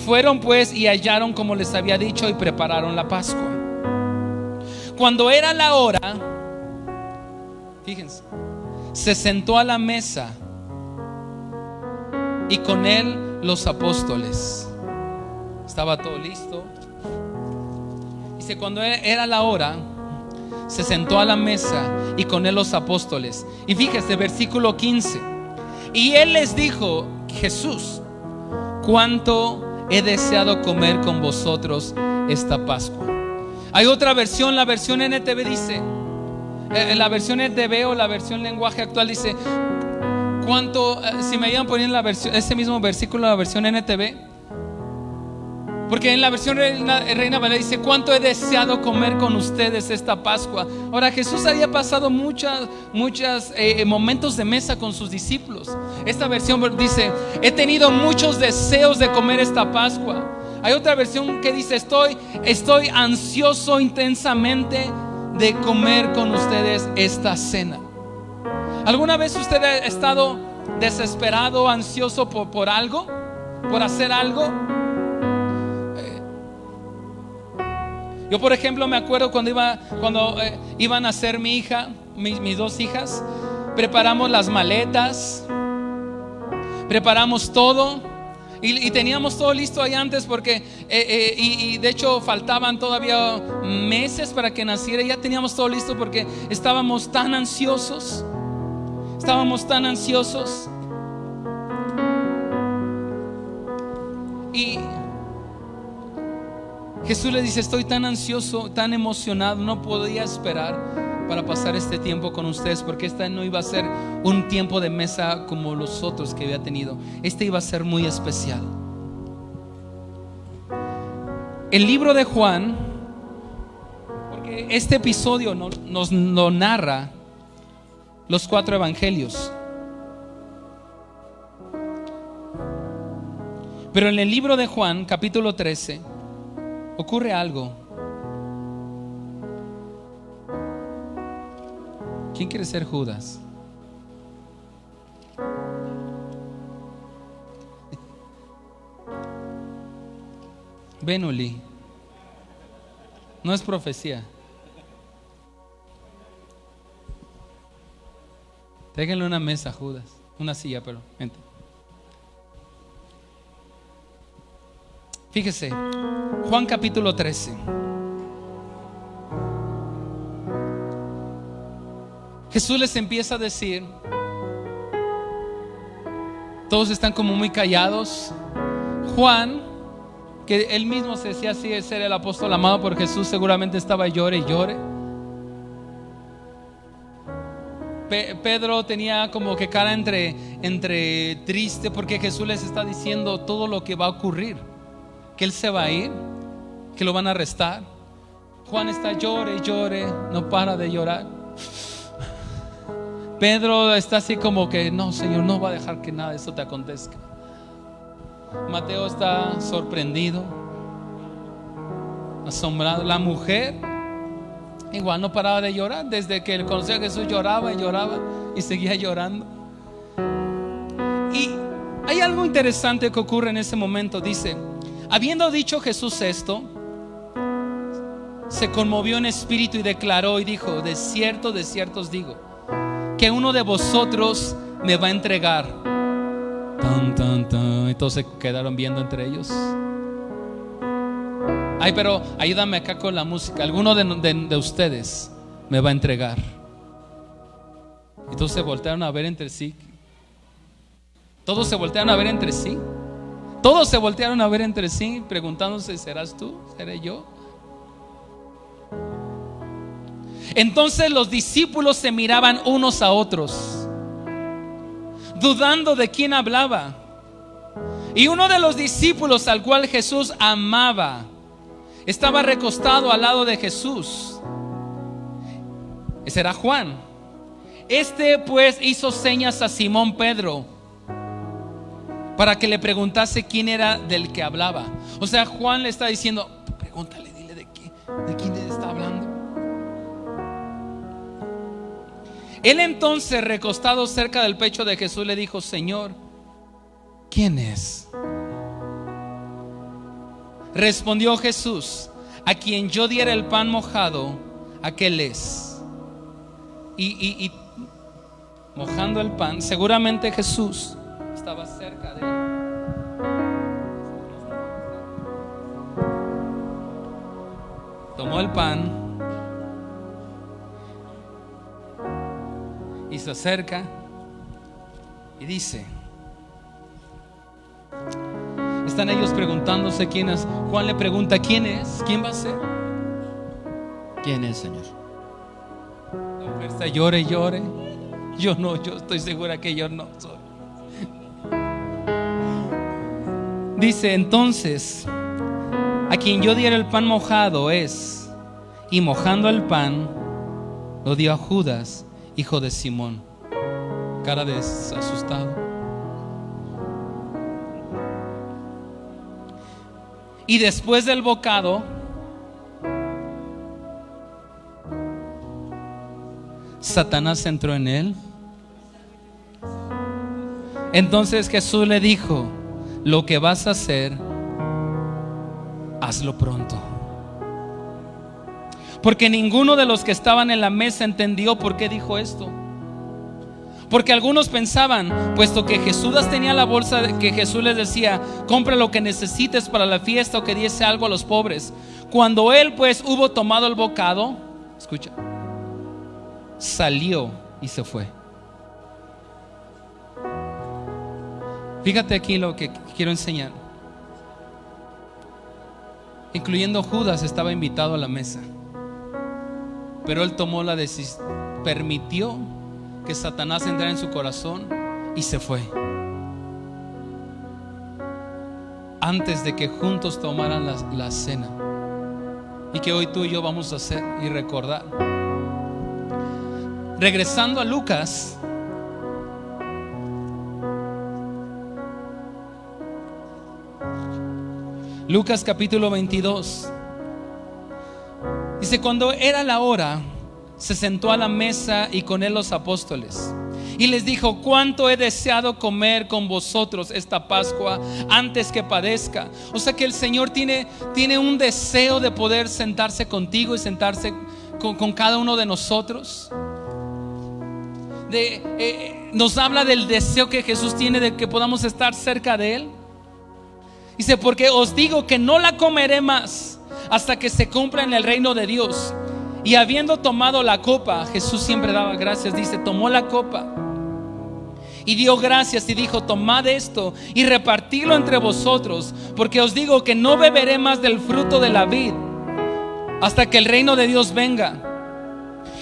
Fueron pues y hallaron como les había dicho, y prepararon la Pascua. Cuando era la hora, fíjense, se sentó a la mesa, y con él los apóstoles. Estaba todo listo. Dice: cuando era la hora, se sentó a la mesa, y con él los apóstoles. Y fíjese, versículo 15: y él les dijo, Jesús: cuánto he deseado comer con vosotros esta Pascua. Hay otra versión, la versión NTV dice, la versión NTV o la versión lenguaje actual dice: cuánto, si me ayudan poniendo ese mismo versículo, la versión NTV, porque en la versión Reina Valera dice: cuánto he deseado comer con ustedes esta Pascua. Ahora, Jesús había pasado muchos momentos de mesa con sus discípulos. Esta versión dice: he tenido muchos deseos de comer esta Pascua. Hay otra versión que dice: estoy ansioso intensamente de comer con ustedes esta cena. ¿Alguna vez usted ha estado desesperado, ansioso por algo, por hacer algo? Yo, por ejemplo, me acuerdo cuando iba a nacer mi hija, mis dos hijas. Preparamos las maletas, preparamos todo, Y teníamos todo listo ahí antes porque y de hecho faltaban todavía meses para que naciera. Ya teníamos todo listo porque estábamos tan ansiosos. Y Jesús le dice: estoy tan ansioso, tan emocionado, no podía esperar para pasar este tiempo con ustedes, porque esta no iba a ser un tiempo de mesa como los otros que había tenido. Este iba a ser muy especial. El libro de Juan, porque este episodio nos lo narra los 4 evangelios, pero en el libro de Juan, capítulo 13, ocurre algo. ¿Quién quiere ser Judas? Ven, Uli. No es profecía. Déjenle una mesa, Judas. Una silla, pero vente. Fíjese, Juan capítulo 13. Jesús les empieza a decir, todos están como muy callados. Juan, que él mismo se decía así de ser el apóstol amado por Jesús, seguramente estaba llore y llore. Pedro tenía como que cara entre triste, porque Jesús les está diciendo todo lo que va a ocurrir, que él se va a ir, que lo van a arrestar. Juan está llore y llore, no para de llorar. Pedro está así como que no, Señor, no va a dejar que nada de eso te acontezca. Mateo está sorprendido, asombrado. La mujer igual no paraba de llorar. Desde que él conoció a Jesús lloraba y lloraba y seguía llorando. Y hay algo interesante que ocurre en ese momento. Dice: habiendo dicho Jesús esto, se conmovió en espíritu y declaró y dijo: de cierto os digo, que uno de vosotros me va a entregar. Tan, tan, tan. Y todos se quedaron viendo entre ellos. Ay, pero ayúdame acá con la música. Alguno de ustedes me va a entregar. Y todos se voltearon a ver entre sí. Todos se voltearon a ver entre sí. Todos se voltearon a ver entre sí, preguntándose: ¿serás tú? ¿Seré yo? Entonces los discípulos se miraban unos a otros, dudando de quién hablaba. Y uno de los discípulos, al cual Jesús amaba, estaba recostado al lado de Jesús. Ese era Juan. Este pues hizo señas a Simón Pedro para que le preguntase quién era del que hablaba. O sea, Juan le está diciendo: pregúntale, dile de quién está hablando. Él entonces, recostado cerca del pecho de Jesús, le dijo: Señor, ¿quién es? Respondió Jesús: a quien yo diera el pan mojado, aquel es. Y mojando el pan, seguramente Jesús estaba cerca de él. Tomó el pan y se acerca y dice: están ellos preguntándose quién es. Juan le pregunta: ¿quién es? ¿Quién va a ser? ¿Quién es, Señor? La mujer está llore y llore. Yo estoy segura que yo no soy. Dice: entonces, a quien yo diera el pan mojado es. Y mojando el pan, lo dio a Judas, hijo de Simón. Cara de asustado. Y después del bocado, Satanás entró en él. Entonces Jesús le dijo: lo que vas a hacer, hazlo pronto. Porque ninguno de los que estaban en la mesa entendió por qué dijo esto. Porque algunos pensaban, puesto que Jesús tenía la bolsa, que Jesús les decía: compra lo que necesites para la fiesta, o que diese algo a los pobres. Cuando él pues hubo tomado el bocado, escucha, salió y se fue. Fíjate aquí lo que quiero enseñar. Incluyendo Judas estaba invitado a la mesa, pero él tomó la decisión, permitió que Satanás entrara en su corazón y se fue, antes de que juntos tomaran la cena. Y que hoy tú y yo vamos a hacer y recordar. Regresando a Lucas, Lucas capítulo 22. Dice: cuando era la hora, se sentó a la mesa y con él los apóstoles, y les dijo: cuánto he deseado comer con vosotros esta Pascua antes que padezca. O sea que el Señor tiene un deseo de poder sentarse contigo y sentarse con cada uno de nosotros. Nos habla del deseo que Jesús tiene de que podamos estar cerca de Él. Dice: porque os digo que no la comeré más hasta que se cumpla en el reino de Dios. Y habiendo tomado la copa, Jesús siempre daba gracias. Dice: tomó la copa y dio gracias y dijo: tomad esto y repartidlo entre vosotros, porque os digo que no beberé más del fruto de la vid hasta que el reino de Dios venga.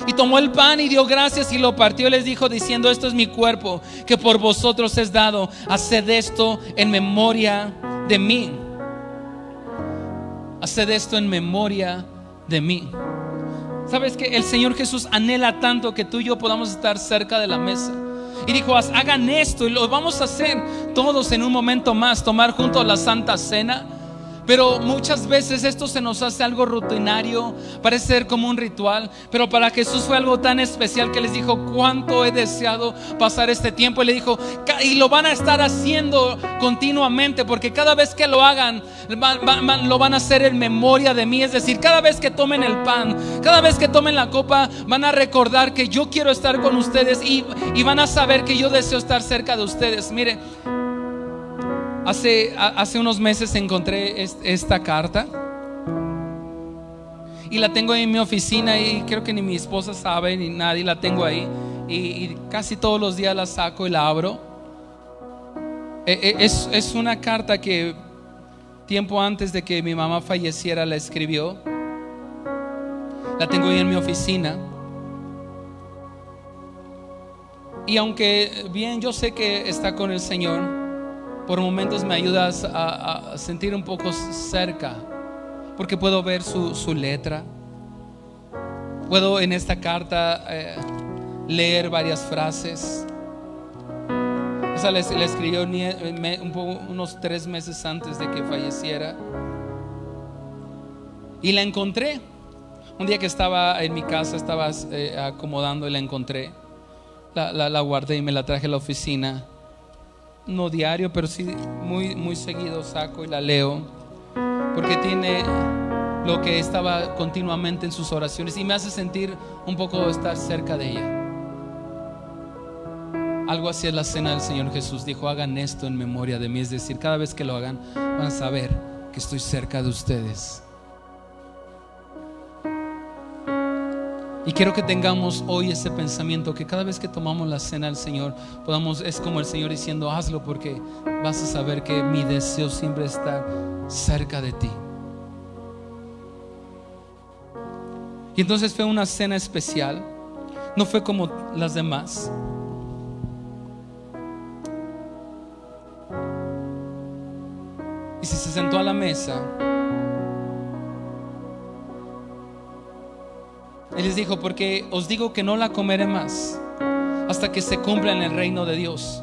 Y tomó el pan y dio gracias y lo partió y les dijo diciendo: esto es mi cuerpo, que por vosotros es dado. Haced esto en memoria de mí. Haced esto en memoria de mí. ¿Sabes que el Señor Jesús anhela tanto que tú y yo podamos estar cerca de la mesa? Y dijo: hagan esto, y lo vamos a hacer todos en un momento más, tomar juntos la Santa Cena. Pero muchas veces esto se nos hace algo rutinario, parece ser como un ritual. Pero para Jesús fue algo tan especial que les dijo: cuánto he deseado pasar este tiempo. Y le dijo: y lo van a estar haciendo continuamente, porque cada vez que lo hagan lo van a hacer en memoria de mí. Es decir, cada vez que tomen el pan, cada vez que tomen la copa, van a recordar que yo quiero estar con ustedes, y van a saber que yo deseo estar cerca de ustedes. Mire, Hace unos meses encontré esta carta y la tengo en mi oficina, y creo que ni mi esposa sabe, ni nadie. La tengo ahí y casi todos los días la saco y la abro. Es una carta que tiempo antes de que mi mamá falleciera la escribió. La tengo ahí en mi oficina. Y aunque bien yo sé que está con el Señor, por momentos me ayudas a sentir un poco cerca, porque puedo ver su letra. Puedo en esta carta leer varias frases. Esa la escribió unos 3 meses antes de que falleciera. Y la encontré un día que estaba en mi casa, estaba acomodando, y la encontré. La guardé y me la traje a la oficina. No diario, pero sí muy seguido saco y la leo, porque tiene lo que estaba continuamente en sus oraciones y me hace sentir un poco estar cerca de ella. Algo así es la cena del Señor Jesús. Dijo: hagan esto en memoria de mí. Es decir, cada vez que lo hagan van a saber que estoy cerca de ustedes. Y quiero que tengamos hoy ese pensamiento, que cada vez que tomamos la cena del Señor es como el Señor diciendo: hazlo, porque vas a saber que mi deseo siempre es estar cerca de ti. Y entonces fue una cena especial, no fue como las demás. Y si se sentó a la mesa, Él les dijo: porque os digo que no la comeré más hasta que se cumpla en el reino de Dios.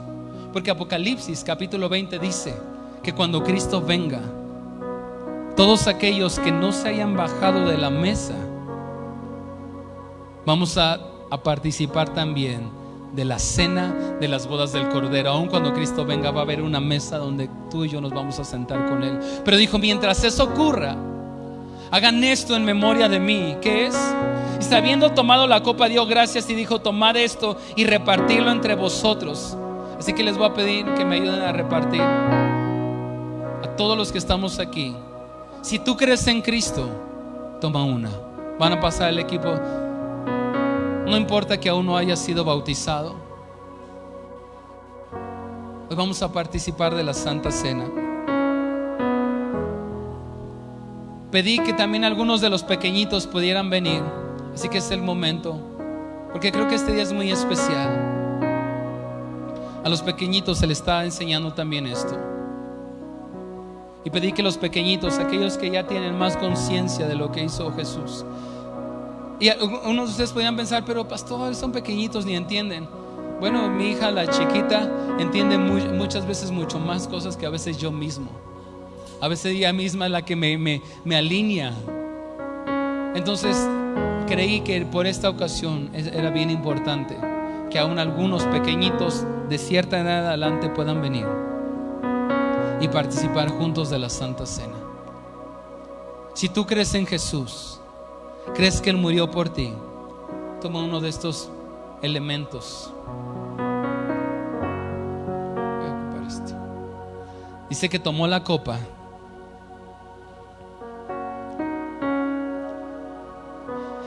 Porque Apocalipsis capítulo 20 dice que cuando Cristo venga, todos aquellos que no se hayan bajado de la mesa, vamos a participar también de la cena de las bodas del Cordero. Aun cuando Cristo venga, va a haber una mesa donde tú y yo nos vamos a sentar con Él. Pero dijo: mientras eso ocurra, hagan esto en memoria de mí. ¿Qué es? Y habiendo tomado la copa, dio gracias y dijo: tomad esto y repartirlo entre vosotros. Así que les voy a pedir que me ayuden a repartir a todos los que estamos aquí. Si tú crees en Cristo, toma una. Van a pasar el equipo. No importa que aún no hayas sido bautizado. Hoy vamos a participar de la Santa Cena. Pedí que también algunos de los pequeñitos pudieran venir. Así que es el momento, porque creo que este día es muy especial. A los pequeñitos se les está enseñando también esto. Y pedí que los pequeñitos, aquellos que ya tienen más conciencia de lo que hizo Jesús. Y unos de ustedes podrían pensar: pero pastor, son pequeñitos, ni entienden. Bueno, mi hija, la chiquita, entiende muchas veces mucho más cosas que a veces yo mismo. A veces ella misma es la que me alinea. Entonces creí que por esta ocasión era bien importante que aún algunos pequeñitos de cierta edad adelante puedan venir y participar juntos de la Santa Cena. Si tú crees en Jesús, crees que Él murió por ti, toma uno de estos elementos. Voy a ocupar este. Dice que tomó la copa.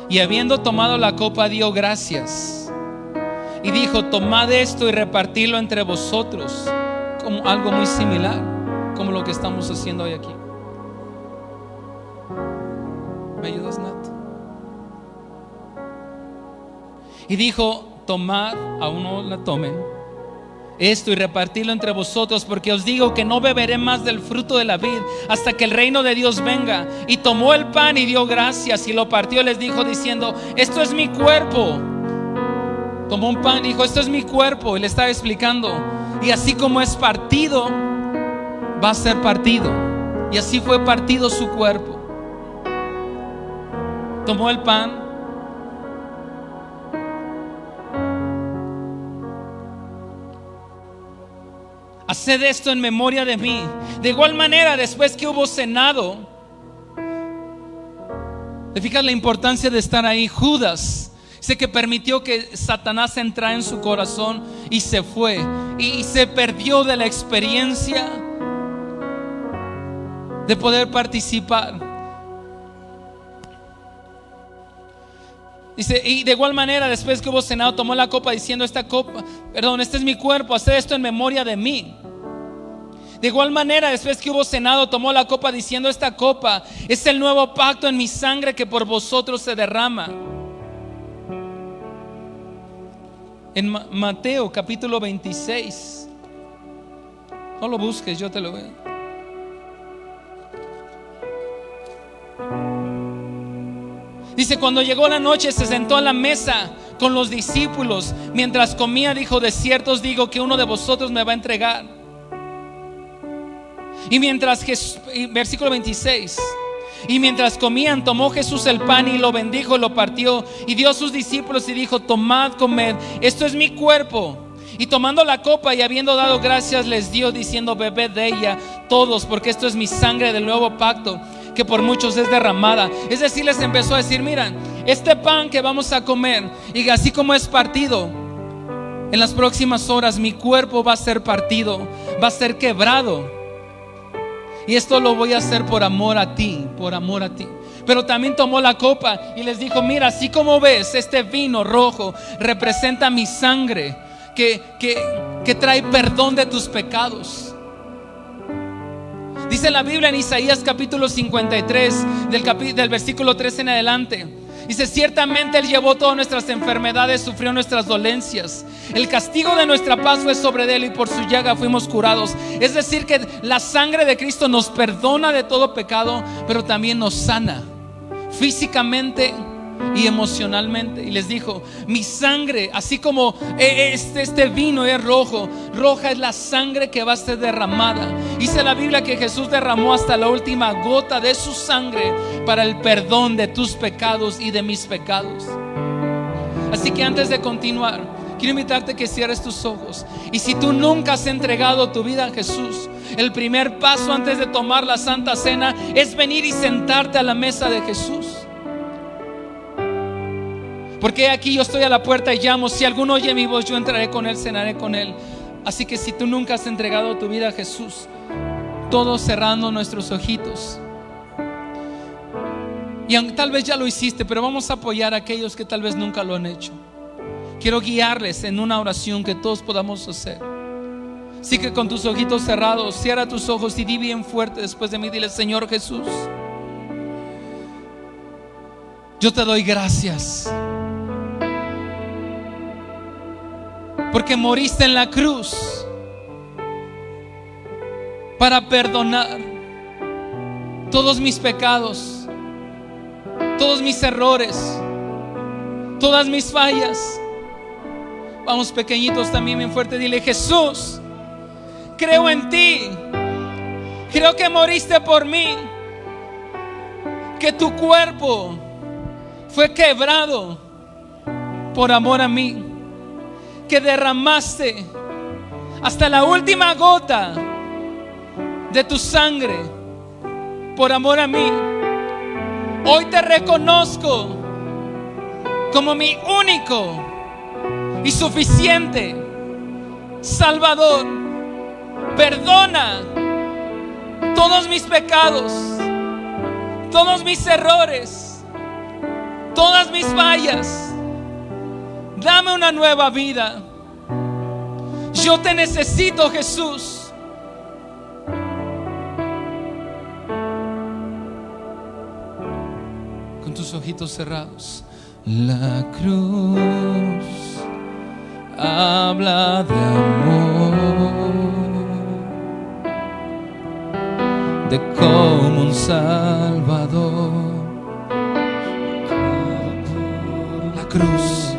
Y habiendo tomado la copa, dio gracias y dijo: tomad esto y repartidlo entre vosotros. Como algo muy similar, como lo que estamos haciendo hoy aquí. ¿Me ayudas, Nat? Y dijo: tomad, aún no la tomen, esto y repartidlo entre vosotros, porque os digo que no beberé más del fruto de la vid hasta que el reino de Dios venga. Y tomó el pan y dio gracias y lo partió y les dijo diciendo: esto es mi cuerpo. Tomó un pan y dijo: esto es mi cuerpo. Y le estaba explicando: y así como es partido, va a ser partido. Y así fue partido su cuerpo. Tomó el pan. Haced esto en memoria de mí. De igual manera, después que hubo cenado, ¿te fijas la importancia de estar ahí? Judas dice que permitió que Satanás entrara en su corazón y se fue y se perdió de la experiencia de poder participar. Dice: y de igual manera, después que hubo cenado, tomó la copa diciendo: este es mi cuerpo, haced esto en memoria de mí. De igual manera, después que hubo cenado, tomó la copa diciendo: esta copa es el nuevo pacto en mi sangre que por vosotros se derrama. En Mateo capítulo 26. No lo busques, yo te lo veo. Dice: cuando llegó la noche, se sentó a la mesa con los discípulos. Mientras comía, dijo: de cierto os digo que uno de vosotros me va a entregar. Y mientras versículo 26. Y mientras comían, tomó Jesús el pan y lo bendijo, lo partió y dio a sus discípulos y dijo: tomad, comed, esto es mi cuerpo. Y tomando la copa y habiendo dado gracias, les dio diciendo: bebed de ella todos, porque esto es mi sangre del nuevo pacto, que por muchos es derramada. Es decir, les empezó a decir: miren, este pan que vamos a comer, y así como es partido, en las próximas horas mi cuerpo va a ser partido, va a ser quebrado. Y esto lo voy a hacer por amor a ti, por amor a ti. Pero también tomó la copa y les dijo: mira, así como ves, este vino rojo representa mi sangre que trae perdón de tus pecados. Dice la Biblia en Isaías capítulo 53 del versículo 3 en adelante. Dice: ciertamente Él llevó todas nuestras enfermedades, sufrió nuestras dolencias. El castigo de nuestra paz fue sobre Él y por su llaga fuimos curados. Es decir, que la sangre de Cristo nos perdona de todo pecado, pero también nos sana físicamente y emocionalmente. Y les dijo: mi sangre, así como este vino es rojo, roja es la sangre que va a ser derramada. Dice la Biblia que Jesús derramó hasta la última gota de su sangre para el perdón de tus pecados y de mis pecados. Así que antes de continuar, quiero invitarte a que cierres tus ojos. Y si tú nunca has entregado tu vida a Jesús, el primer paso antes de tomar la Santa Cena es venir y sentarte a la mesa de Jesús. Porque aquí yo estoy a la puerta y llamo. Si alguno oye mi voz, yo entraré con él, cenaré con él. Así que si tú nunca has entregado tu vida a Jesús, todos cerrando nuestros ojitos, y tal vez ya lo hiciste, pero vamos a apoyar a aquellos que tal vez nunca lo han hecho. Quiero guiarles en una oración que todos podamos hacer. Así que con tus ojitos cerrados, cierra tus ojos y di bien fuerte después de mí. Dile: Señor Jesús, yo te doy gracias porque moriste en la cruz para perdonar todos mis pecados, todos mis errores, todas mis fallas. Vamos, pequeñitos, también bien fuerte. Dile: Jesús, creo en ti, creo que moriste por mí, que tu cuerpo fue quebrado por amor a mí, que derramaste hasta la última gota de tu sangre por amor a mí. Hoy te reconozco como mi único y suficiente Salvador. Perdona todos mis pecados, todos mis errores, todas mis fallas. Dame una nueva vida. Yo te necesito, Jesús. Con tus ojitos cerrados. La cruz habla de amor, de como un Salvador. La cruz,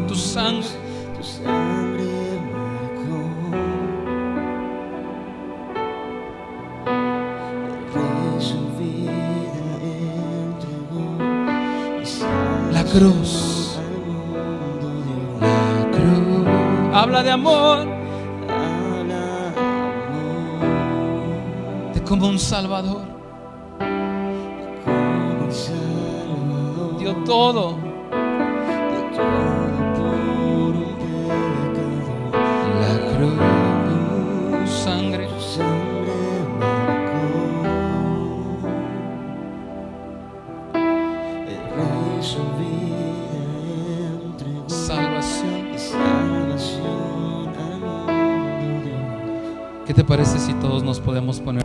tu sangre marcó. El Rey su vida entregó. la cruz. La cruz habla de amor, de como un Salvador. Dio todo. La cruz, sangre. Salvación. ¿Qué te parece si todos nos podemos poner?